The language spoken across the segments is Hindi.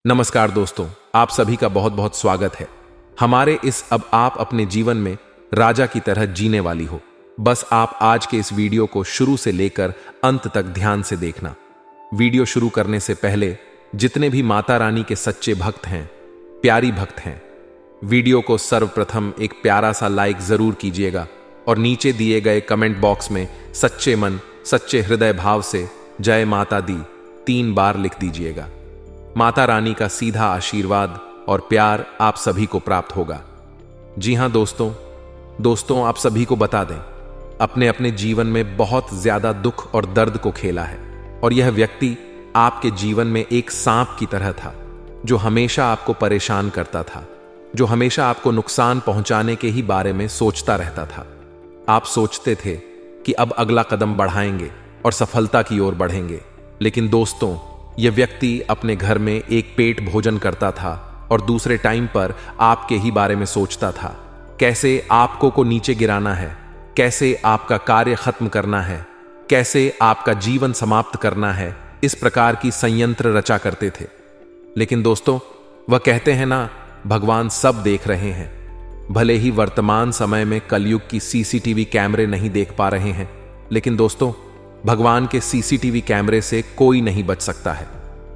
नमस्कार दोस्तों, आप सभी का बहुत बहुत स्वागत है हमारे इस अब आप अपने जीवन में राजा की तरह जीने वाली हो। बस आप आज के इस वीडियो को शुरू से लेकर अंत तक ध्यान से देखना। वीडियो शुरू करने से पहले जितने भी माता रानी के सच्चे भक्त हैं, प्यारी भक्त हैं, वीडियो को सर्वप्रथम एक प्यारा सा लाइक जरूर कीजिएगा और नीचे दिए गए कमेंट बॉक्स में सच्चे मन सच्चे हृदय भाव से जय माता दी 3 बार लिख दीजिएगा। माता रानी का सीधा आशीर्वाद और प्यार आप सभी को प्राप्त होगा। जी हां दोस्तों आप सभी को बता दें, अपने अपने जीवन में बहुत ज्यादा दुख और दर्द को खेला है और यह व्यक्ति आपके जीवन में एक सांप की तरह था जो हमेशा आपको परेशान करता था, जो हमेशा आपको नुकसान पहुंचाने के ही बारे में सोचता रहता था। आप सोचते थे कि अब अगला कदम बढ़ाएंगे और सफलता की ओर बढ़ेंगे, लेकिन दोस्तों यह व्यक्ति अपने घर में एक पेट भोजन करता था और दूसरे टाइम पर आपके ही बारे में सोचता था, कैसे आपको को नीचे गिराना है, कैसे आपका कार्य खत्म करना है, कैसे आपका जीवन समाप्त करना है। इस प्रकार की संयंत्र रचा करते थे। लेकिन दोस्तों वह कहते हैं ना, भगवान सब देख रहे हैं। भले ही वर्तमान समय में कलयुग की सीसीटीवी कैमरे नहीं देख पा रहे हैं, लेकिन दोस्तों भगवान के सीसीटीवी कैमरे से कोई नहीं बच सकता है।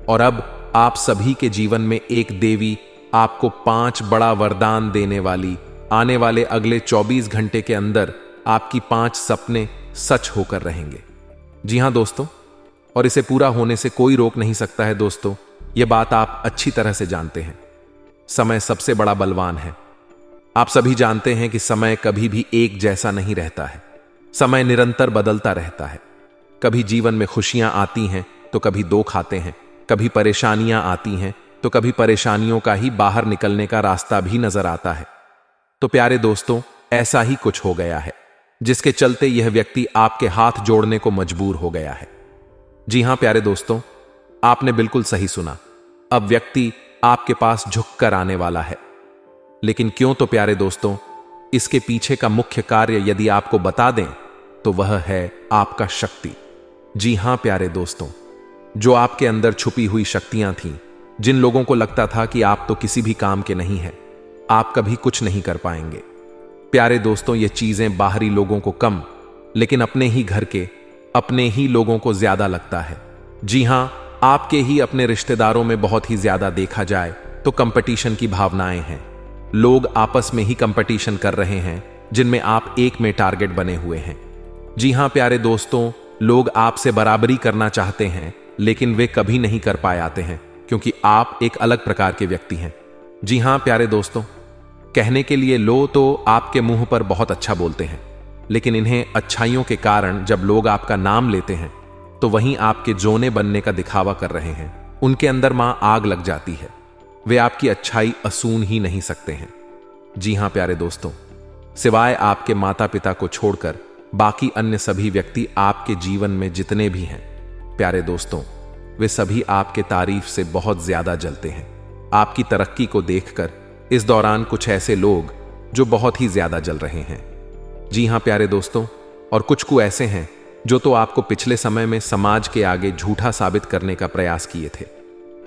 और अब आप सभी के जीवन में एक देवी आपको 5 बड़ा वरदान देने वाली, आने वाले अगले 24 घंटे के अंदर आपकी 5 सपने सच होकर रहेंगे। जी हां दोस्तों, और इसे पूरा होने से कोई रोक नहीं सकता है। दोस्तों यह बात आप अच्छी तरह से जानते हैं। समय सबसे बड़ा बलवान है। आप सभी जानते हैं कि समय कभी भी एक जैसा नहीं रहता है। समय निरंतर बदलता रहता है। कभी जीवन में खुशियां आती हैं तो कभी दुख आते हैं, कभी परेशानियां आती हैं तो कभी परेशानियों का ही बाहर निकलने का रास्ता भी नजर आता है। तो प्यारे दोस्तों ऐसा ही कुछ हो गया है, जिसके चलते यह व्यक्ति आपके हाथ जोड़ने को मजबूर हो गया है। जी हां प्यारे दोस्तों, आपने बिल्कुल सही सुना। अब व्यक्ति आपके पास झुककर आने वाला है। लेकिन क्यों तो प्यारे दोस्तों, इसके पीछे का मुख्य कार्य यदि आपको बता दें तो वह है आपका शक्ति। जी हां प्यारे दोस्तों, जो आपके अंदर छुपी हुई शक्तियां थीं, जिन लोगों को लगता था कि आप तो किसी भी काम के नहीं हैं, आप कभी कुछ नहीं कर पाएंगे। प्यारे दोस्तों ये चीजें बाहरी लोगों को कम, लेकिन अपने ही घर के अपने ही लोगों को ज्यादा लगता है। जी हां, आपके ही अपने रिश्तेदारों में बहुत ही ज्यादा देखा जाए तो कंपटीशन की भावनाएं हैं। लोग आपस में ही कंपटीशन कर रहे हैं, जिनमें आप एक में टारगेट बने हुए हैं। जी हां प्यारे दोस्तों, लोग आपसे बराबरी करना चाहते हैं, लेकिन वे कभी नहीं कर पाए आते हैं, क्योंकि आप एक अलग प्रकार के व्यक्ति हैं। जी हां प्यारे दोस्तों, कहने के लिए लो तो आपके मुंह पर बहुत अच्छा बोलते हैं, लेकिन इन्हें अच्छाइयों के कारण जब लोग आपका नाम लेते हैं तो वहीं आपके जोने बनने का दिखावा कर रहे हैं। उनके अंदर मां आग लग जाती है। वे आपकी अच्छाई असून ही नहीं सकते हैं। जी हां प्यारे दोस्तों, सिवाय आपके माता पिता को छोड़कर बाकी अन्य सभी व्यक्ति आपके जीवन में जितने भी हैं, प्यारे दोस्तों वे सभी आपके तारीफ से बहुत ज्यादा जलते हैं। आपकी तरक्की को देखकर इस दौरान कुछ ऐसे लोग जो बहुत ही ज्यादा जल रहे हैं। जी हां प्यारे दोस्तों, और कुछ ऐसे हैं जो तो आपको पिछले समय में समाज के आगे झूठा साबित करने का प्रयास किए थे।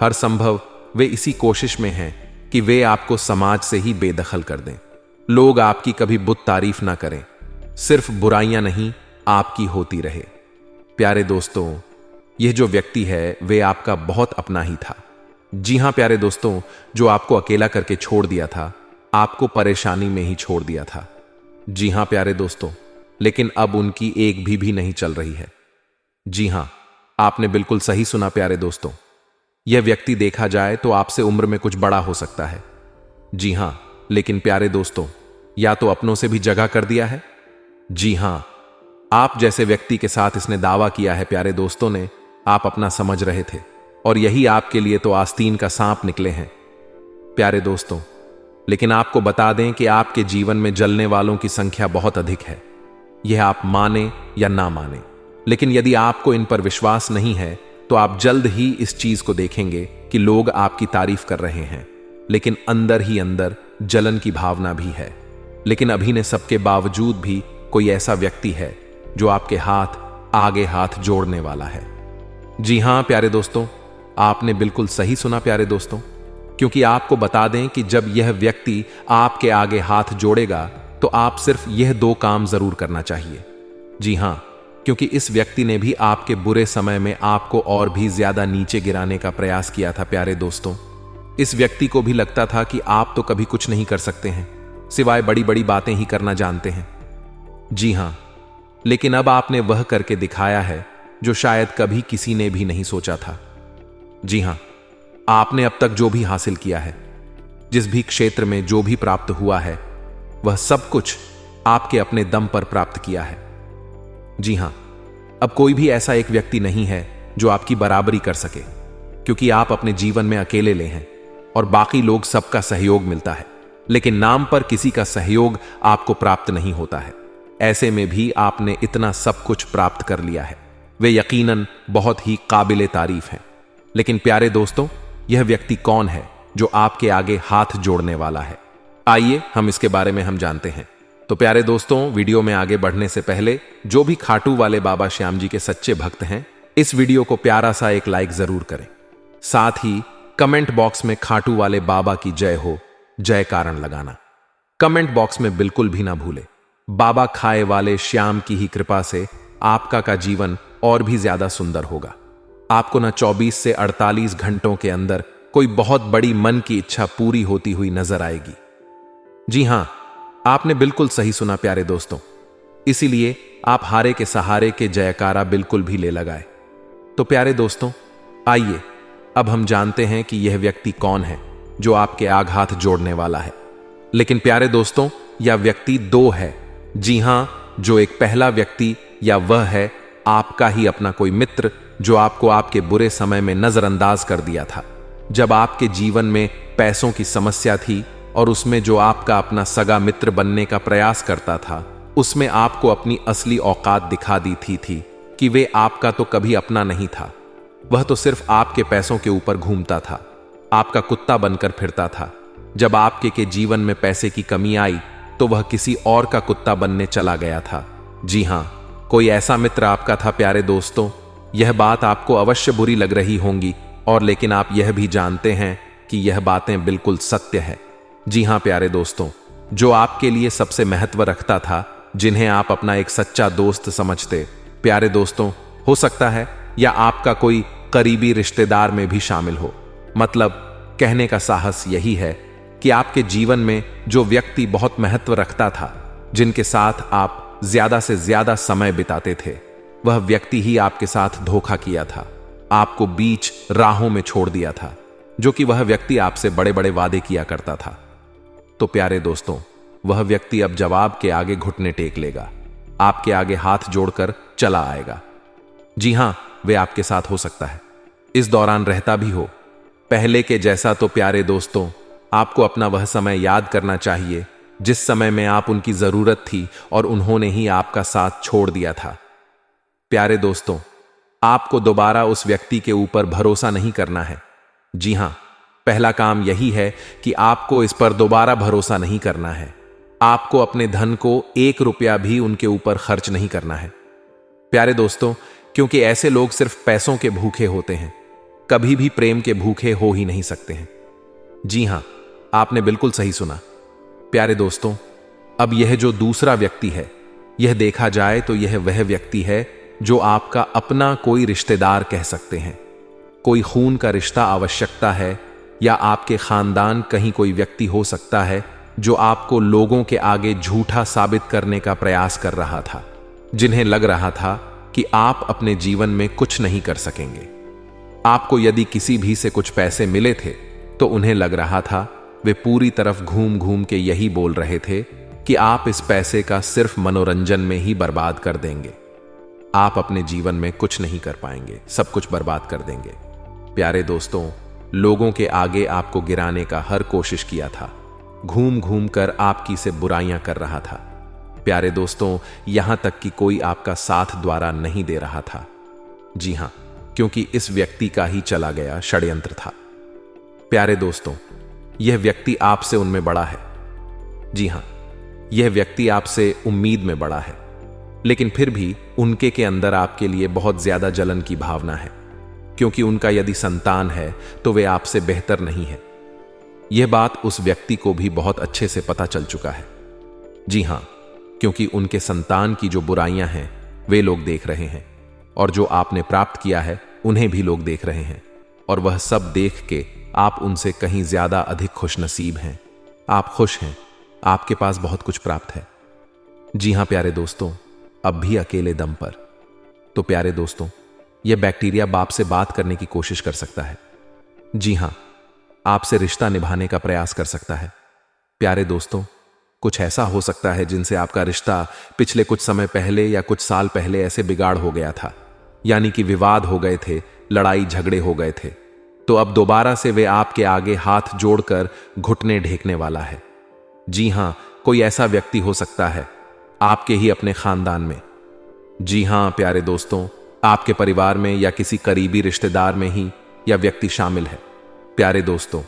हर संभव वे इसी कोशिश में हैं कि वे आपको समाज से ही बेदखल कर दें। लोग आपकी कभी बुत तारीफ ना करें, सिर्फ बुराइयां नहीं आपकी होती रहे। प्यारे दोस्तों यह जो व्यक्ति है वे आपका बहुत अपना ही था। जी हां प्यारे दोस्तों, जो आपको अकेला करके छोड़ दिया था, आपको परेशानी में ही छोड़ दिया था। जी हां प्यारे दोस्तों, लेकिन अब उनकी एक भी नहीं चल रही है। जी हां, आपने बिल्कुल सही सुना प्यारे दोस्तों। यह व्यक्ति देखा जाए तो आपसे उम्र में कुछ बड़ा हो सकता है। जी हां, लेकिन प्यारे दोस्तों या तो अपनों से भी जगह कर दिया है। जी हां, आप जैसे व्यक्ति के साथ इसने दावा किया है प्यारे दोस्तों ने आप अपना समझ रहे थे, और यही आपके लिए तो आस्तीन का सांप निकले हैं प्यारे दोस्तों। लेकिन आपको बता दें कि आपके जीवन में जलने वालों की संख्या बहुत अधिक है। यह आप माने या ना माने, लेकिन यदि आपको इन पर विश्वास नहीं है तो आप जल्द ही इस चीज को देखेंगे कि लोग आपकी तारीफ कर रहे हैं, लेकिन अंदर ही अंदर जलन की भावना भी है। लेकिन अभी ने सबके बावजूद भी कोई ऐसा व्यक्ति है जो आपके हाथ आगे हाथ जोड़ने वाला है। जी हां प्यारे दोस्तों, आपने बिल्कुल सही सुना प्यारे दोस्तों, क्योंकि आपको बता दें कि जब यह व्यक्ति आपके आगे हाथ जोड़ेगा तो आप सिर्फ यह 2 काम जरूर करना चाहिए। जी हां, क्योंकि इस व्यक्ति ने भी आपके बुरे समय में आपको और भी ज्यादा नीचे गिराने का प्रयास किया था प्यारे दोस्तों। इस व्यक्ति को भी लगता था कि आप तो कभी कुछ नहीं कर सकते हैं, सिवाय बड़ी बड़ी बातें ही करना जानते हैं। जी हां, लेकिन अब आपने वह करके दिखाया है जो शायद कभी किसी ने भी नहीं सोचा था। जी हां, आपने अब तक जो भी हासिल किया है, जिस भी क्षेत्र में जो भी प्राप्त हुआ है, वह सब कुछ आपके अपने दम पर प्राप्त किया है। जी हां, अब कोई भी ऐसा एक व्यक्ति नहीं है जो आपकी बराबरी कर सके, क्योंकि आप अपने जीवन में अकेले ले हैं और बाकी लोग सबका सहयोग मिलता है, लेकिन नाम पर किसी का सहयोग आपको प्राप्त नहीं होता है। ऐसे में भी आपने इतना सब कुछ प्राप्त कर लिया है, वे यकीनन बहुत ही काबिले तारीफ हैं। लेकिन प्यारे दोस्तों, यह व्यक्ति कौन है जो आपके आगे हाथ जोड़ने वाला है? आइए हम इसके बारे में हम जानते हैं। तो प्यारे दोस्तों, वीडियो में आगे बढ़ने से पहले जो भी खाटू वाले बाबा श्याम जी के सच्चे भक्त हैं, इस वीडियो को प्यारा सा एक लाइक जरूर करें। साथ ही कमेंट बॉक्स में खाटू वाले बाबा की जय हो जय कारण लगाना कमेंट बॉक्स में बिल्कुल भी ना भूले। बाबा खाए वाले श्याम की ही कृपा से आपका का जीवन और भी ज्यादा सुंदर होगा। आपको ना 24 से 48 घंटों के अंदर कोई बहुत बड़ी मन की इच्छा पूरी होती हुई नजर आएगी। जी हां, आपने बिल्कुल सही सुना प्यारे दोस्तों, इसीलिए आप हारे के सहारे के जयकारा बिल्कुल भी ले लगाए। तो प्यारे दोस्तों, आइए अब हम जानते हैं कि यह व्यक्ति कौन है जो आपके आग हाथ जोड़ने वाला है। लेकिन प्यारे दोस्तों, यह व्यक्ति 2 है। जी हां, जो एक पहला व्यक्ति या वह है आपका ही अपना कोई मित्र जो आपको आपके बुरे समय में नजरअंदाज कर दिया था। जब आपके जीवन में पैसों की समस्या थी और उसमें जो आपका अपना सगा मित्र बनने का प्रयास करता था, उसमें आपको अपनी असली औकात दिखा दी थी कि वे आपका तो कभी अपना नहीं था। वह तो सिर्फ आपके पैसों के ऊपर घूमता था, आपका कुत्ता बनकर फिरता था। जब आपके के जीवन में पैसे की कमी आई तो वह किसी और का कुत्ता बनने चला गया था। जी हां, कोई ऐसा मित्र आपका था प्यारे दोस्तों। यह बात आपको अवश्य बुरी लग रही होंगी, और लेकिन आप यह भी जानते हैं कि यह बातें बिल्कुल सत्य है। जी हां प्यारे दोस्तों, जो आपके लिए सबसे महत्व रखता था, जिन्हें आप अपना एक सच्चा दोस्त समझते, प्यारे दोस्तों, हो सकता है या आपका कोई करीबी रिश्तेदार में भी शामिल हो। मतलब कहने का साहस यही है कि आपके जीवन में जो व्यक्ति बहुत महत्व रखता था, जिनके साथ आप ज्यादा से ज्यादा समय बिताते थे, वह व्यक्ति ही आपके साथ धोखा किया था, आपको बीच राहों में छोड़ दिया था, जो कि वह व्यक्ति आपसे बड़े बड़े वादे किया करता था। तो प्यारे दोस्तों, वह व्यक्ति अब जवाब के आगे घुटने टेक लेगा, आपके आगे हाथ जोड़कर चला आएगा। जी हां, वे आपके साथ हो सकता है, इस दौरान रहता भी हो। पहले के जैसा तो प्यारे दोस्तों, आपको अपना वह समय याद करना चाहिए जिस समय में आप उनकी जरूरत थी और उन्होंने ही आपका साथ छोड़ दिया था। प्यारे दोस्तों, आपको दोबारा उस व्यक्ति के ऊपर भरोसा नहीं करना है। जी हां, पहला काम यही है कि आपको इस पर दोबारा भरोसा नहीं करना है। आपको अपने धन को 1 रुपया भी उनके ऊपर खर्च नहीं करना है प्यारे दोस्तों, क्योंकि ऐसे लोग सिर्फ पैसों के भूखे होते हैं, कभी भी प्रेम के भूखे हो ही नहीं सकते हैं। जी हां, आपने बिल्कुल सही सुना प्यारे दोस्तों। अब यह जो दूसरा व्यक्ति है, यह देखा जाए तो यह वह व्यक्ति है जो आपका अपना कोई रिश्तेदार कह सकते हैं। कोई खून का रिश्ता आवश्यकता है, या आपके खानदान कहीं कोई व्यक्ति हो सकता है जो आपको लोगों के आगे झूठा साबित करने का प्रयास कर रहा था, जिन्हें लग रहा था कि आप अपने जीवन में कुछ नहीं कर सकेंगे। आपको यदि किसी भी से कुछ पैसे मिले थे तो उन्हें लग रहा था, वे पूरी तरफ घूम घूम के यही बोल रहे थे कि आप इस पैसे का सिर्फ मनोरंजन में ही बर्बाद कर देंगे, आप अपने जीवन में कुछ नहीं कर पाएंगे, सब कुछ बर्बाद कर देंगे। प्यारे दोस्तों, लोगों के आगे आपको गिराने का हर कोशिश किया था, घूम घूम कर आपकी से बुराइयां कर रहा था। प्यारे दोस्तों, यहां तक कि कोई आपका साथ द्वारा नहीं दे रहा था। जी हां, क्योंकि इस व्यक्ति का ही चला गया षड्यंत्र था। प्यारे दोस्तों, यह व्यक्ति आपसे उनमें बड़ा है। जी हां, यह व्यक्ति आपसे उम्मीद में बड़ा है, लेकिन फिर भी उनके के अंदर आपके लिए बहुत ज्यादा जलन की भावना है। क्योंकि उनका यदि संतान है तो वे आपसे बेहतर नहीं है। यह बात उस व्यक्ति को भी बहुत अच्छे से पता चल चुका है। जी हां, क्योंकि उनके संतान की जो बुराइयां हैं वे लोग देख रहे हैं, और जो आपने प्राप्त किया है उन्हें भी लोग देख रहे हैं, और वह सब देख के आप उनसे कहीं ज्यादा अधिक खुशनसीब हैं। आप खुश हैं, आपके पास बहुत कुछ प्राप्त है। जी हां प्यारे दोस्तों, अब भी अकेले दम पर। तो प्यारे दोस्तों, यह बैक्टीरिया बाप से बात करने की कोशिश कर सकता है। जी हां, आपसे रिश्ता निभाने का प्रयास कर सकता है। प्यारे दोस्तों, कुछ ऐसा हो सकता है जिनसे आपका रिश्ता पिछले कुछ समय पहले या कुछ साल पहले ऐसे बिगाड़ हो गया था, यानी कि विवाद हो गए थे, लड़ाई झगड़े हो गए थे। तो अब दोबारा से वे आपके आगे हाथ जोड़कर घुटने ढेकने वाला है। जी हां, कोई ऐसा व्यक्ति हो सकता है आपके ही अपने खानदान में। जी हां प्यारे दोस्तों, आपके परिवार में या किसी करीबी रिश्तेदार में ही यह व्यक्ति शामिल है। प्यारे दोस्तों,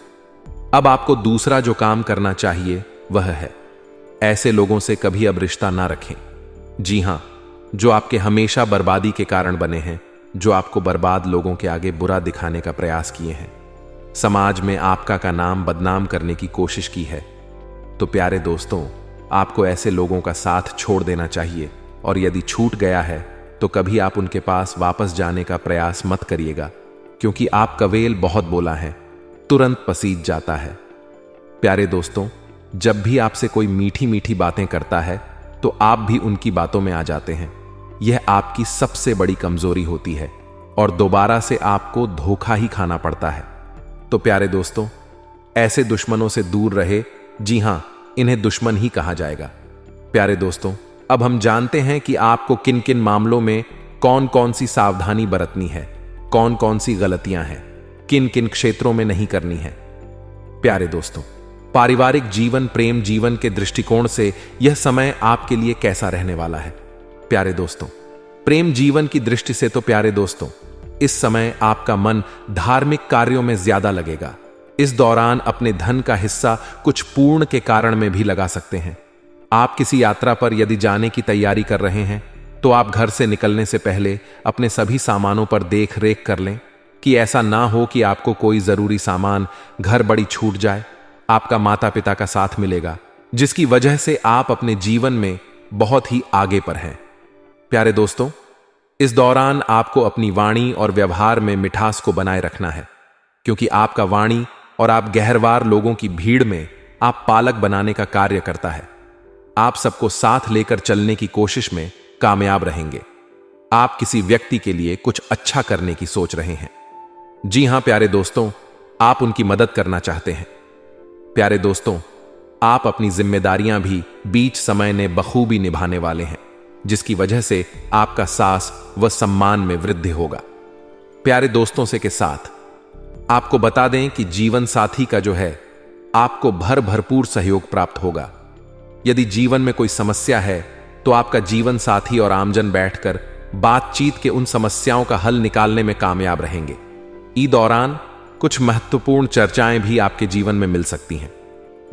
अब आपको दूसरा जो काम करना चाहिए वह है ऐसे लोगों से कभी अब रिश्ता ना रखें। जी हां, जो आपके हमेशा बर्बादी के कारण बने हैं, जो आपको बर्बाद लोगों के आगे बुरा दिखाने का प्रयास किए हैं, समाज में आपका का नाम बदनाम करने की कोशिश की है। तो प्यारे दोस्तों, आपको ऐसे लोगों का साथ छोड़ देना चाहिए, और यदि छूट गया है तो कभी आप उनके पास वापस जाने का प्रयास मत करिएगा, क्योंकि आप कवेल बहुत बोला है, तुरंत पसीज जाता है। प्यारे दोस्तों, जब भी आपसे कोई मीठी मीठी बातें करता है तो आप भी उनकी बातों में आ जाते हैं। यह आपकी सबसे बड़ी कमजोरी होती है, और दोबारा से आपको धोखा ही खाना पड़ता है। तो प्यारे दोस्तों, ऐसे दुश्मनों से दूर रहे। जी हां, इन्हें दुश्मन ही कहा जाएगा। प्यारे दोस्तों, अब हम जानते हैं कि आपको किन किन मामलों में कौन कौन सी सावधानी बरतनी है, कौन कौन सी गलतियां हैं, किन किन क्षेत्रों में नहीं करनी है। प्यारे दोस्तों, पारिवारिक जीवन, प्रेम जीवन के दृष्टिकोण से यह समय आपके लिए कैसा रहने वाला है। प्यारे दोस्तों, प्रेम जीवन की दृष्टि से तो प्यारे दोस्तों, इस समय आपका मन धार्मिक कार्यों में ज्यादा लगेगा। इस दौरान अपने धन का हिस्सा कुछ पूर्ण के कारण में भी लगा सकते हैं। आप किसी यात्रा पर यदि जाने की तैयारी कर रहे हैं तो आप घर से निकलने से पहले अपने सभी सामानों पर देख रेख कर लें कि ऐसा ना हो कि आपको कोई जरूरी सामान घर बड़ी छूट जाए। आपका माता पिता का साथ मिलेगा, जिसकी वजह से आप अपने जीवन में बहुत ही आगे पर हैं। प्यारे दोस्तों, इस दौरान आपको अपनी वाणी और व्यवहार में मिठास को बनाए रखना है, क्योंकि आपका वाणी और आप गहरवार लोगों की भीड़ में आप पालक बनाने का कार्य करता है। आप सबको साथ लेकर चलने की कोशिश में कामयाब रहेंगे। आप किसी व्यक्ति के लिए कुछ अच्छा करने की सोच रहे हैं। जी हां प्यारे दोस्तों, आप उनकी मदद करना चाहते हैं। प्यारे दोस्तों, आप अपनी जिम्मेदारियां भी बीच समय ने बखूबी निभाने वाले हैं, जिसकी वजह से आपका साहस व सम्मान में वृद्धि होगा। प्यारे दोस्तों से के साथ आपको बता दें कि जीवन साथी का जो है आपको भरपूर सहयोग प्राप्त होगा। यदि जीवन में कोई समस्या है तो आपका जीवन साथी और आमजन बैठकर बातचीत के उन समस्याओं का हल निकालने में कामयाब रहेंगे। इस दौरान कुछ महत्वपूर्ण चर्चाएं भी आपके जीवन में मिल सकती हैं।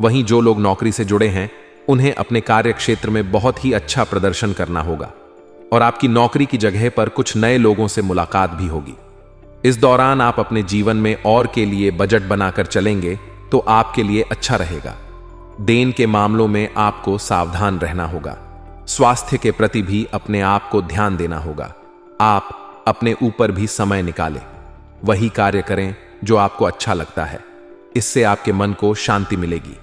वहीं जो लोग नौकरी से जुड़े हैं उन्हें अपने कार्य क्षेत्र में बहुत ही अच्छा प्रदर्शन करना होगा, और आपकी नौकरी की जगह पर कुछ नए लोगों से मुलाकात भी होगी। इस दौरान आप अपने जीवन में और के लिए बजट बनाकर चलेंगे तो आपके लिए अच्छा रहेगा। देन के मामलों में आपको सावधान रहना होगा। स्वास्थ्य के प्रति भी अपने आप को ध्यान देना होगा। आप अपने ऊपर भी समय निकालें, वही कार्य करें जो आपको अच्छा लगता है। इससे आपके मन को शांति मिलेगी।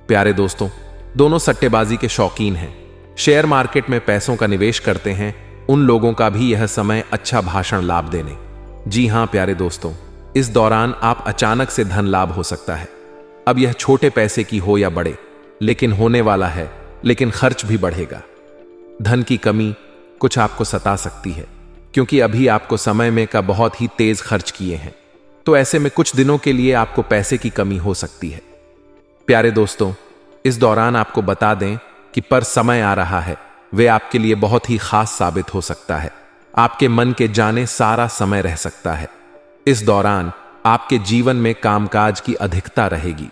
प्यारे दोस्तों, दोनों सट्टेबाजी के शौकीन हैं, शेयर मार्केट में पैसों का निवेश करते हैं, उन लोगों का भी यह समय अच्छा भाषण लाभ देने। जी हां प्यारे दोस्तों, इस दौरान आप अचानक से धन लाभ हो सकता है। अब यह छोटे पैसे की हो या बड़े, लेकिन होने वाला है, लेकिन खर्च भी बढ़ेगा। धन की कमी कुछ आपको सता सकती है, क्योंकि अभी आपको समय में का बहुत ही तेज खर्च किए हैं। तो ऐसे में कुछ दिनों के लिए आपको पैसे की कमी हो सकती है। प्यारे दोस्तों, इस दौरान आपको बता दें कि पर समय आ रहा है, वे आपके लिए बहुत ही खास साबित हो सकता है। आपके मन के जाने सारा समय रह सकता है। इस दौरान आपके जीवन में कामकाज की अधिकता रहेगी।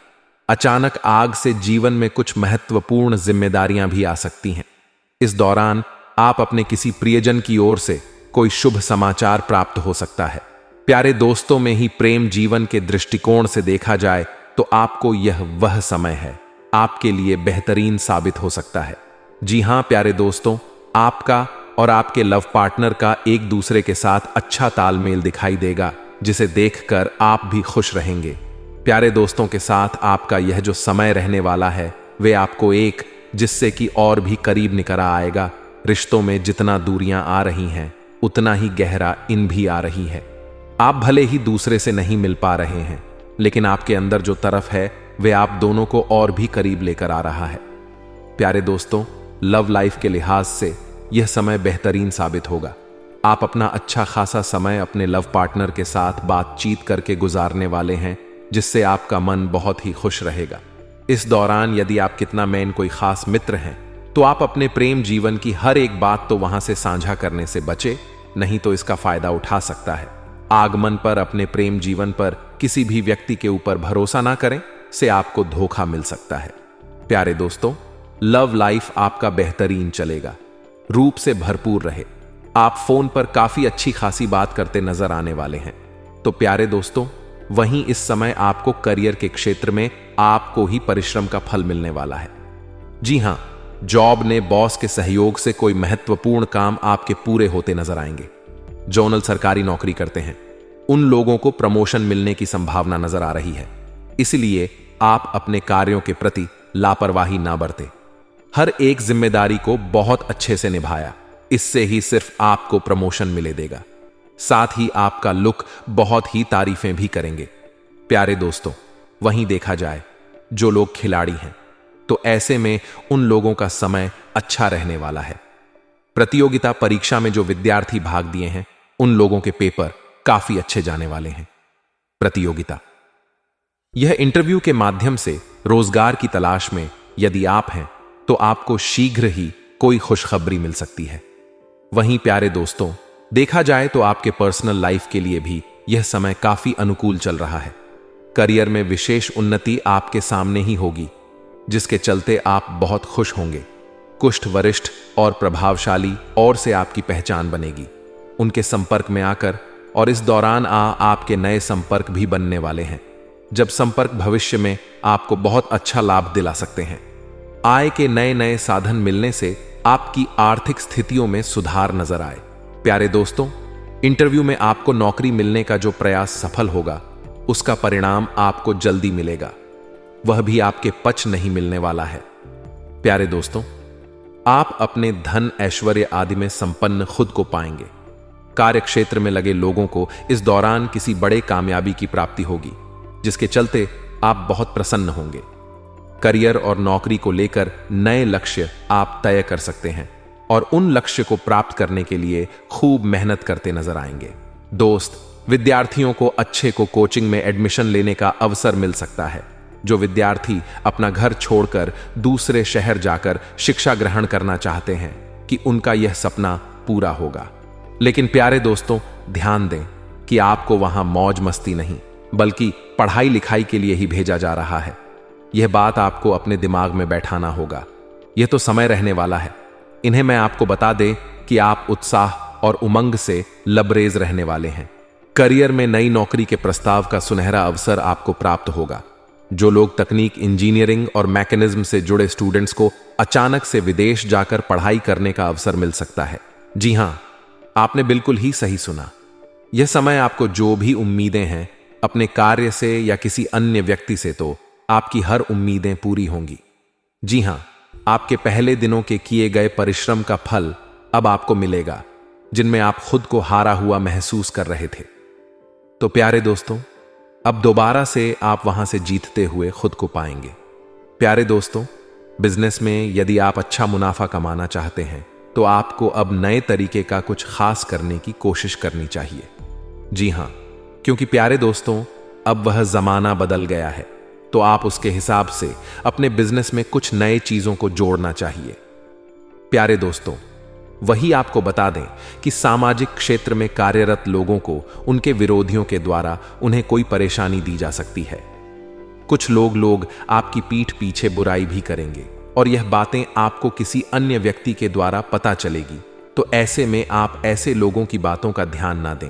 अचानक आग से जीवन में कुछ महत्वपूर्ण जिम्मेदारियां भी आ सकती हैं। इस दौरान आप अपने किसी प्रियजन की ओर से कोई शुभ समाचार प्राप्त हो सकता है। प्यारे दोस्तों, में ही प्रेम जीवन के दृष्टिकोण से देखा जाए तो आपको यह वह समय है आपके लिए बेहतरीन साबित हो सकता है। जी हां प्यारे दोस्तों, आपका और आपके लव पार्टनर का एक दूसरे के साथ अच्छा तालमेल दिखाई देगा, जिसे देखकर आप भी खुश रहेंगे। प्यारे दोस्तों के साथ आपका यह जो समय रहने वाला है वे आपको एक जिससे कि और भी करीब निकर आएगा। रिश्तों में जितना दूरियां आ रही हैं उतना ही गहरा इन भी आ रही है। आप भले ही दूसरे से नहीं मिल पा रहे हैं, लेकिन आपके अंदर जो तरफ है वे आप दोनों को और भी करीब लेकर आ रहा है। प्यारे दोस्तों, लव लाइफ के लिहाज से यह समय बेहतरीन साबित होगा। आप अपना अच्छा खासा समय अपने लव पार्टनर के साथ बातचीत करके गुजारने वाले हैं, जिससे आपका मन बहुत ही खुश रहेगा। इस दौरान यदि आप कितना में कोई खास मित्र हैं तो आप अपने प्रेम जीवन की हर एक बात तो वहां से साझा करने से बचे, नहीं तो इसका फायदा उठा सकता है। आगमन पर अपने प्रेम जीवन पर किसी भी व्यक्ति के ऊपर भरोसा ना करें, से आपको धोखा मिल सकता है। प्यारे दोस्तों, लव लाइफ आपका बेहतरीन चलेगा, रूप से भरपूर रहे। आप फोन पर काफी अच्छी खासी बात करते नजर आने वाले हैं। तो प्यारे दोस्तों, वहीं इस समय आपको करियर के क्षेत्र में आपको ही परिश्रम का फल मिलने वाला है। जी हां, जॉब ने बॉस के सहयोग से कोई महत्वपूर्ण काम आपके पूरे होते नजर आएंगे। जोनल सरकारी नौकरी करते हैं उन लोगों को प्रमोशन मिलने की संभावना नजर आ रही है, इसलिए आप अपने कार्यों के प्रति लापरवाही ना बरते। हर एक जिम्मेदारी को बहुत अच्छे से निभाया, इससे ही सिर्फ आपको प्रमोशन मिले देगा। साथ ही आपका लुक बहुत ही तारीफें भी करेंगे। प्यारे दोस्तों, वहीं देखा जाए जो लोग खिलाड़ी हैं तो ऐसे में उन लोगों का समय अच्छा रहने वाला है। प्रतियोगिता परीक्षा में जो विद्यार्थी भाग दिए हैं उन लोगों के पेपर काफी अच्छे जाने वाले हैं। प्रतियोगिता, यह इंटरव्यू के माध्यम से रोजगार की तलाश में यदि आप हैं तो आपको शीघ्र ही कोई खुशखबरी मिल सकती है। वहीं प्यारे दोस्तों, देखा जाए तो आपके पर्सनल लाइफ के लिए भी यह समय काफी अनुकूल चल रहा है। करियर में विशेष उन्नति आपके सामने ही होगी, जिसके चलते आप बहुत खुश होंगे। कुष्ठ वरिष्ठ और प्रभावशाली और से आपकी पहचान बनेगी, उनके संपर्क में आकर, और इस दौरान आपके नए संपर्क भी बनने वाले हैं। जब संपर्क भविष्य में आपको बहुत अच्छा लाभ दिला सकते हैं। आय के नए नए साधन मिलने से आपकी आर्थिक स्थितियों में सुधार नजर आए। प्यारे दोस्तों, इंटरव्यू में आपको नौकरी मिलने का जो प्रयास सफल होगा उसका परिणाम आपको जल्दी मिलेगा, वह भी आपके पक्ष नहीं मिलने वाला है। प्यारे दोस्तों, आप अपने धन ऐश्वर्य आदि में संपन्न खुद को पाएंगे। कार्य क्षेत्र में लगे लोगों को इस दौरान किसी बड़े कामयाबी की प्राप्ति होगी, जिसके चलते आप बहुत प्रसन्न होंगे। करियर और नौकरी को लेकर नए लक्ष्य आप तय कर सकते हैं और उन लक्ष्य को प्राप्त करने के लिए खूब मेहनत करते नजर आएंगे। दोस्त, विद्यार्थियों को अच्छे को कोचिंग में एडमिशन लेने का अवसर मिल सकता है। जो विद्यार्थी अपना घर छोड़कर दूसरे शहर जाकर शिक्षा ग्रहण करना चाहते हैं कि उनका यह सपना पूरा होगा। लेकिन प्यारे दोस्तों, ध्यान दें कि आपको वहां मौज मस्ती नहीं बल्कि पढ़ाई लिखाई के लिए ही भेजा जा रहा है। यह बात आपको अपने दिमाग में बैठाना होगा। यह तो समय रहने वाला है। इन्हें मैं आपको बता दें कि आप उत्साह और उमंग से लबरेज रहने वाले हैं। करियर में नई नौकरी के प्रस्ताव का सुनहरा अवसर आपको प्राप्त होगा। जो लोग तकनीक, इंजीनियरिंग और मैकेनिज्म से जुड़े स्टूडेंट्स को अचानक से विदेश जाकर पढ़ाई करने का अवसर मिल सकता है। जी हां, आपने बिल्कुल ही सही सुना। यह समय आपको जो भी उम्मीदें हैं अपने कार्य से या किसी अन्य व्यक्ति से, तो आपकी हर उम्मीदें पूरी होंगी। जी हां, आपके पहले दिनों के किए गए परिश्रम का फल अब आपको मिलेगा, जिनमें आप खुद को हारा हुआ महसूस कर रहे थे। तो प्यारे दोस्तों, अब दोबारा से आप वहां से जीतते हुए खुद को पाएंगे। प्यारे दोस्तों, बिजनेस में यदि आप अच्छा मुनाफा कमाना चाहते हैं तो आपको अब नए तरीके का कुछ खास करने की कोशिश करनी चाहिए। जी हां, क्योंकि प्यारे दोस्तों, अब वह जमाना बदल गया है, तो आप उसके हिसाब से अपने बिजनेस में कुछ नए चीजों को जोड़ना चाहिए। प्यारे दोस्तों, वही आपको बता दें कि सामाजिक क्षेत्र में कार्यरत लोगों को उनके विरोधियों के द्वारा उन्हें कोई परेशानी दी जा सकती है। कुछ लोग आपकी पीठ पीछे बुराई भी करेंगे और यह बातें आपको किसी अन्य व्यक्ति के द्वारा पता चलेगी, तो ऐसे में आप ऐसे लोगों की बातों का ध्यान ना दें।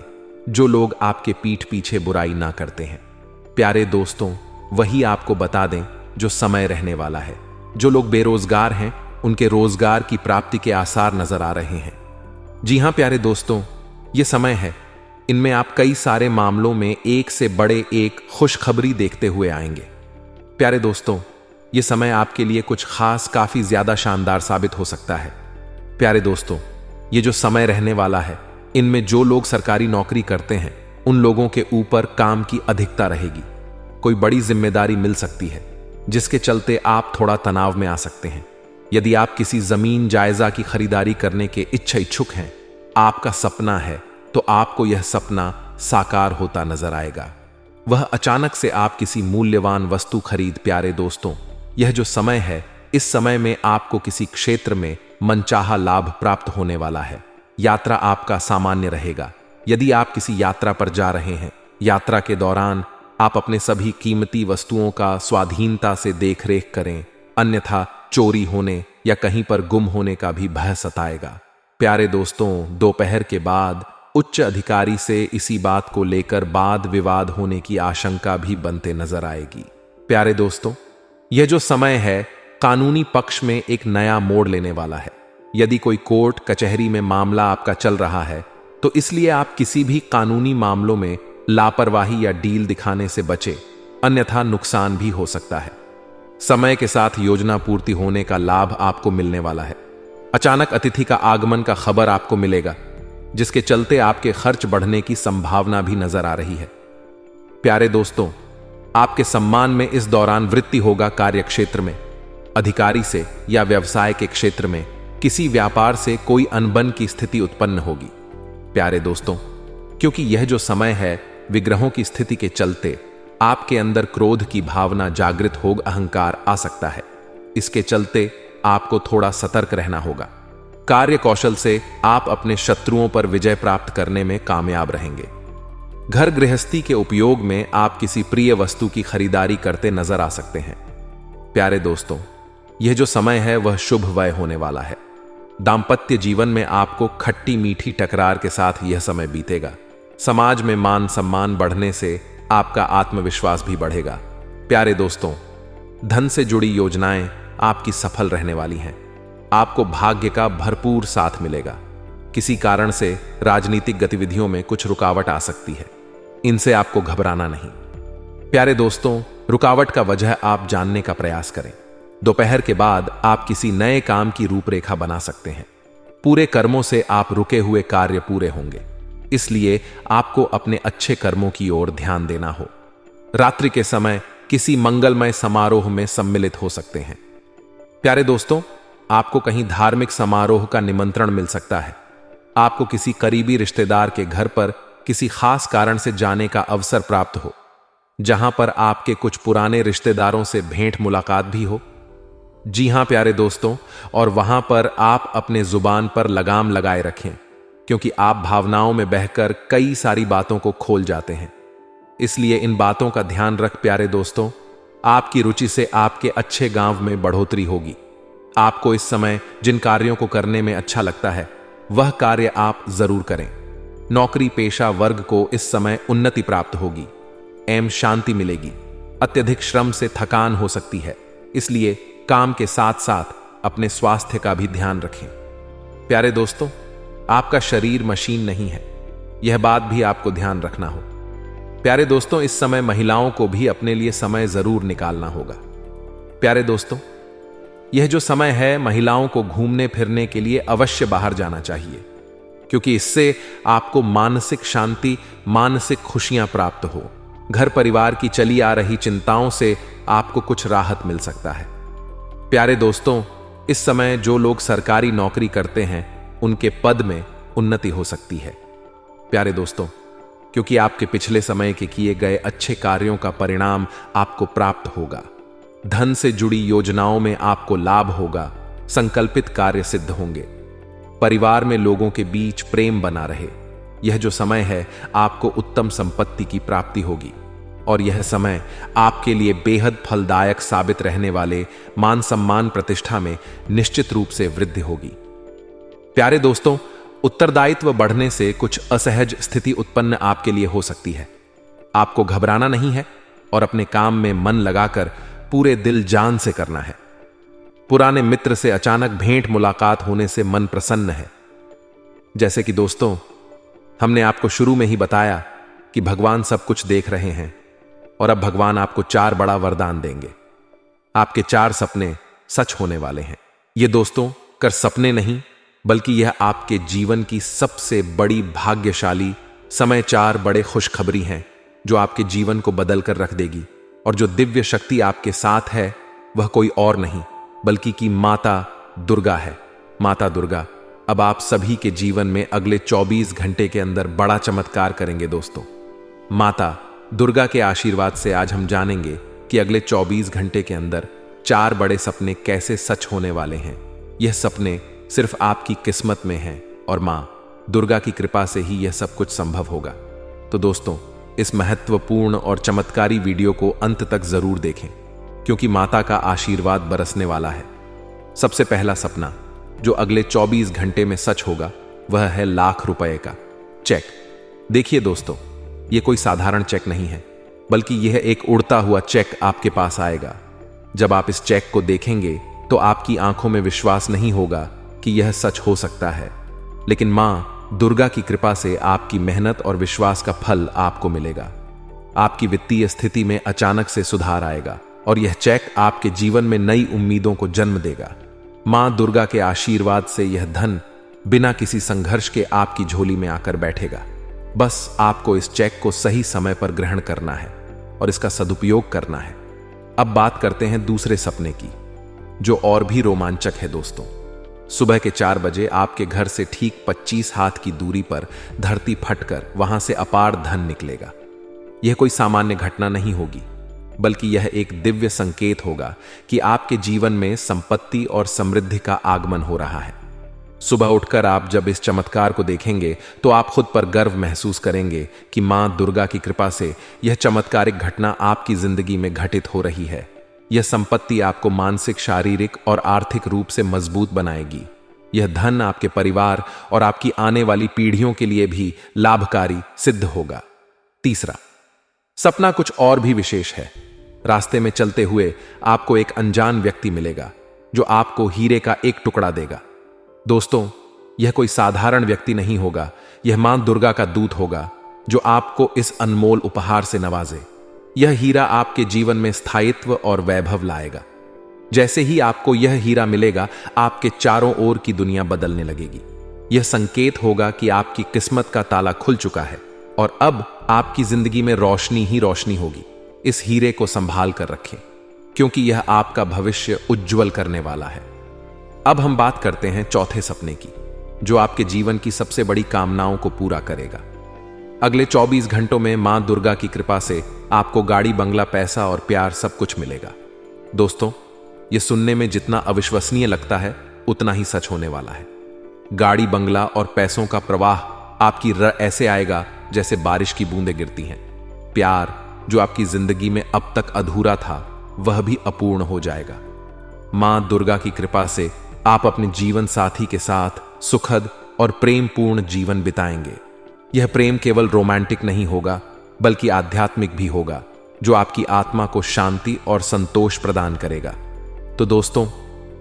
जो लोग आपके पीठ पीछे बुराई ना करते हैं। प्यारे दोस्तों, वही आपको बता दें जो समय रहने वाला है। जो लोग बेरोजगार हैं, उनके रोजगार की प्राप्ति के आसार नजर आ रहे हैं। जी हां प्यारे दोस्तों, ये समय है, इनमें आप कई सारे मामलों में एक से बड़े एक खुशखबरी देखते हुए आएंगे। प्यारे दोस्तों, ये समय आपके लिए कुछ खास, काफी ज्यादा शानदार साबित हो सकता है। प्यारे दोस्तों, ये जो समय रहने वाला है, इनमें जो लोग सरकारी नौकरी करते हैं, उन लोगों के ऊपर काम की अधिकता रहेगी। कोई बड़ी जिम्मेदारी मिल सकती है, जिसके चलते आप थोड़ा तनाव में आ सकते हैं। यदि आप किसी जमीन जायजा की खरीदारी करने के इच्छुक हैं, आपका सपना है, तो आपको यह सपना साकार होता नजर आएगा। वह अचानक से आप किसी मूल्यवान वस्तु खरीद। प्यारे दोस्तों, यह जो समय है, इस समय में आपको किसी क्षेत्र में मनचाहा लाभ प्राप्त होने वाला है। यात्रा आपका सामान्य रहेगा। यदि आप किसी यात्रा पर जा रहे हैं, यात्रा के दौरान आप अपने सभी कीमती वस्तुओं का स्वाधीनता से देखरेख करें, अन्यथा चोरी होने या कहीं पर गुम होने का भी भय सताएगा। प्यारे दोस्तों, दोपहर के बाद उच्च अधिकारी से इसी बात को लेकर वाद विवाद होने की आशंका भी बनते नजर आएगी। प्यारे दोस्तों, यह जो समय है, कानूनी पक्ष में एक नया मोड़ लेने वाला है। यदि कोई कोर्ट कचहरी में मामला आपका चल रहा है, तो इसलिए आप किसी भी कानूनी मामलों में लापरवाही या डील दिखाने से बचे, अन्यथा नुकसान भी हो सकता है। समय के साथ योजना पूर्ति होने का लाभ आपको मिलने वाला है। अचानक अतिथि का आगमन का खबर आपको मिलेगा, जिसके चलते आपके खर्च बढ़ने की संभावना भी नजर आ रही है। प्यारे दोस्तों, आपके सम्मान में इस दौरान वृद्धि होगा। कार्य क्षेत्र में अधिकारी से या व्यवसाय के क्षेत्र में किसी व्यापार से कोई अनबन की स्थिति उत्पन्न होगी। प्यारे दोस्तों, क्योंकि यह जो समय है, विग्रहों की स्थिति के चलते आपके अंदर क्रोध की भावना जागृत हो, अहंकार आ सकता है। इसके चलते आपको थोड़ा सतर्क रहना होगा। कार्य कौशल से आप अपने शत्रुओं पर विजय प्राप्त करने में कामयाब रहेंगे। घर गृहस्थी के उपयोग में आप किसी प्रिय वस्तु की खरीदारी करते नजर आ सकते हैं। प्यारे दोस्तों, यह जो समय है, वह शुभ व्यय होने वाला है। दाम्पत्य जीवन में आपको खट्टी मीठी टकरार के साथ यह समय बीतेगा। समाज में मान सम्मान बढ़ने से आपका आत्मविश्वास भी बढ़ेगा। प्यारे दोस्तों, धन से जुड़ी योजनाएं आपकी सफल रहने वाली हैं। आपको भाग्य का भरपूर साथ मिलेगा। किसी कारण से राजनीतिक गतिविधियों में कुछ रुकावट आ सकती है, इनसे आपको घबराना नहीं। प्यारे दोस्तों, रुकावट का वजह आप जानने का प्रयास करें। दोपहर के बाद आप किसी नए काम की रूपरेखा बना सकते हैं। पूरे कर्मों से आप रुके हुए कार्य पूरे होंगे, इसलिए आपको अपने अच्छे कर्मों की ओर ध्यान देना हो। रात्रि के समय किसी मंगलमय समारोह में सम्मिलित हो सकते हैं। प्यारे दोस्तों, आपको कहीं धार्मिक समारोह का निमंत्रण मिल सकता है। आपको किसी करीबी रिश्तेदार के घर पर किसी खास कारण से जाने का अवसर प्राप्त हो, जहां पर आपके कुछ पुराने रिश्तेदारों से भेंट मुलाकात भी हो। जी हां प्यारे दोस्तों, और वहां पर आप अपने जुबान पर लगाम लगाए रखें, क्योंकि आप भावनाओं में बहकर कई सारी बातों को खोल जाते हैं। इसलिए इन बातों का ध्यान रख। प्यारे दोस्तों, आपकी रुचि से आपके अच्छे गांव में बढ़ोतरी होगी। आपको इस समय जिन कार्यों को करने में अच्छा लगता है, वह कार्य आप जरूर करें। नौकरी पेशा वर्ग को इस समय उन्नति प्राप्त होगी एवं शांति मिलेगी। अत्यधिक श्रम से थकान हो सकती है, इसलिए काम के साथ साथ अपने स्वास्थ्य का भी ध्यान रखें। प्यारे दोस्तों, आपका शरीर मशीन नहीं है, यह बात भी आपको ध्यान रखना हो। प्यारे दोस्तों, इस समय महिलाओं को भी अपने लिए समय जरूर निकालना होगा। प्यारे दोस्तों, यह जो समय है, महिलाओं को घूमने फिरने के लिए अवश्य बाहर जाना चाहिए, क्योंकि इससे आपको मानसिक शांति, मानसिक खुशियां प्राप्त हो। घर परिवार की चली आ रही चिंताओं से आपको कुछ राहत मिल सकता है। प्यारे दोस्तों, इस समय जो लोग सरकारी नौकरी करते हैं, उनके पद में उन्नति हो सकती है। प्यारे दोस्तों, क्योंकि आपके पिछले समय के किए गए अच्छे कार्यों का परिणाम आपको प्राप्त होगा। धन से जुड़ी योजनाओं में आपको लाभ होगा। संकल्पित कार्य सिद्ध होंगे। परिवार में लोगों के बीच प्रेम बना रहे। यह जो समय है, आपको उत्तम संपत्ति की प्राप्ति होगी, और यह समय आपके लिए बेहद फलदायक साबित रहने वाले मान सम्मान प्रतिष्ठा में निश्चित रूप से वृद्धि होगी। प्यारे दोस्तों, उत्तरदायित्व बढ़ने से कुछ असहज स्थिति उत्पन्न आपके लिए हो सकती है। आपको घबराना नहीं है और अपने काम में मन लगाकर पूरे दिल जान से करना है। पुराने मित्र से अचानक भेंट मुलाकात होने से मन प्रसन्न है। जैसे कि दोस्तों, हमने आपको शुरू में ही बताया कि भगवान सब कुछ देख रहे हैं और अब भगवान आपको 4 बड़ा वरदान देंगे। आपके 4 सपने सच होने वाले हैं। ये दोस्तों कर सपने नहीं, बल्कि यह आपके जीवन की सबसे बड़ी भाग्यशाली समय 4 बड़े खुशखबरी हैं जो आपके जीवन को बदल कर रख देगी। और जो दिव्य शक्ति आपके साथ है वह कोई और नहीं बल्कि कि माता दुर्गा है। माता दुर्गा अब आप सभी के जीवन में अगले 24 घंटे के अंदर बड़ा चमत्कार करेंगे। दोस्तों, माता दुर्गा के आशीर्वाद से आज हम जानेंगे कि अगले 24 घंटे के अंदर 4 बड़े सपने कैसे सच होने वाले हैं। यह सपने सिर्फ आपकी किस्मत में हैं और मां दुर्गा की कृपा से ही यह सब कुछ संभव होगा। तो दोस्तों, इस महत्वपूर्ण और चमत्कारी वीडियो को अंत तक जरूर देखें, क्योंकि माता का आशीर्वाद बरसने वाला है। सबसे पहला सपना जो अगले 24 घंटे में सच होगा वह है लाख रुपए का चेक। देखिए दोस्तों, यह कोई साधारण चेक नहीं है, बल्कि यह एक उड़ता हुआ चेक आपके पास आएगा। जब आप इस चेक को देखेंगे तो आपकी आंखों में विश्वास नहीं होगा कि यह सच हो सकता है, लेकिन मां दुर्गा की कृपा से आपकी मेहनत और विश्वास का फल आपको मिलेगा। आपकी वित्तीय स्थिति में अचानक से सुधार आएगा और यह चेक आपके जीवन में नई उम्मीदों को जन्म देगा। मां दुर्गा के आशीर्वाद से यह धन बिना किसी संघर्ष के आपकी झोली में आकर बैठेगा। बस आपको इस चेक को सही समय पर ग्रहण करना है और इसका सदुपयोग करना है। अब बात करते हैं दूसरे सपने की, जो और भी रोमांचक है। दोस्तों, सुबह के 4 बजे आपके घर से ठीक 25 हाथ की दूरी पर धरती फटकर वहां से अपार धन निकलेगा। यह कोई सामान्य घटना नहीं होगी, बल्कि यह एक दिव्य संकेत होगा कि आपके जीवन में संपत्ति और समृद्धि का आगमन हो रहा है। सुबह उठकर आप जब इस चमत्कार को देखेंगे तो आप खुद पर गर्व महसूस करेंगे कि मां दुर्गा की कृपा से यह चमत्कारिक घटना आपकी जिंदगी में घटित हो रही है। यह संपत्ति आपको मानसिक, शारीरिक और आर्थिक रूप से मजबूत बनाएगी। यह धन आपके परिवार और आपकी आने वाली पीढ़ियों के लिए भी लाभकारी सिद्ध होगा। तीसरा सपना कुछ और भी विशेष है। रास्ते में चलते हुए आपको एक अनजान व्यक्ति मिलेगा जो आपको हीरे का एक टुकड़ा देगा। दोस्तों, यह कोई साधारण व्यक्ति नहीं होगा, यह मां दुर्गा का दूत होगा जो आपको इस अनमोल उपहार से नवाजे। यह हीरा आपके जीवन में स्थायित्व और वैभव लाएगा। जैसे ही आपको यह हीरा मिलेगा, आपके चारों ओर की दुनिया बदलने लगेगी। यह संकेत होगा कि आपकी किस्मत का ताला खुल चुका है और अब आपकी जिंदगी में रोशनी ही रोशनी होगी। इस हीरे को संभाल कर रखें, क्योंकि यह आपका भविष्य उज्जवल करने वाला है। अब हम बात करते हैं चौथे सपने की, जो आपके जीवन की सबसे बड़ी कामनाओं को पूरा करेगा। अगले 24 घंटों में मां दुर्गा की कृपा से आपको गाड़ी, बंगला, पैसा और प्यार सब कुछ मिलेगा। दोस्तों, यह सुनने में जितना अविश्वसनीय लगता है उतना ही सच होने वाला है। गाड़ी, बंगला और पैसों का प्रवाह आपकी ऐसे आएगा जैसे बारिश की बूंदें गिरती हैं। प्यार जो आपकी जिंदगी में अब तक अधूरा था वह भी अपूर्ण हो जाएगा। मां दुर्गा की कृपा से आप अपने जीवन साथी के साथ सुखद और प्रेमपूर्ण जीवन बिताएंगे। यह प्रेम केवल रोमांटिक नहीं होगा, बल्कि आध्यात्मिक भी होगा, जो आपकी आत्मा को शांति और संतोष प्रदान करेगा। तो दोस्तों,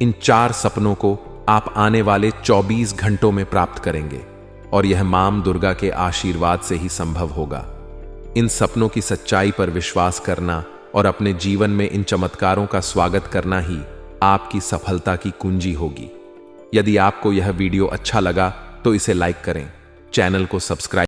इन 4 सपनों को आप आने वाले 24 घंटों में प्राप्त करेंगे और यह मां दुर्गा के आशीर्वाद से ही संभव होगा। इन सपनों की सच्चाई पर विश्वास करना और अपने जीवन में इन चमत्कारों का स्वागत करना ही आपकी सफलता की कुंजी होगी। यदि आपको यह वीडियो अच्छा लगा तो इसे लाइक करें, चैनल को सब्सक्राइब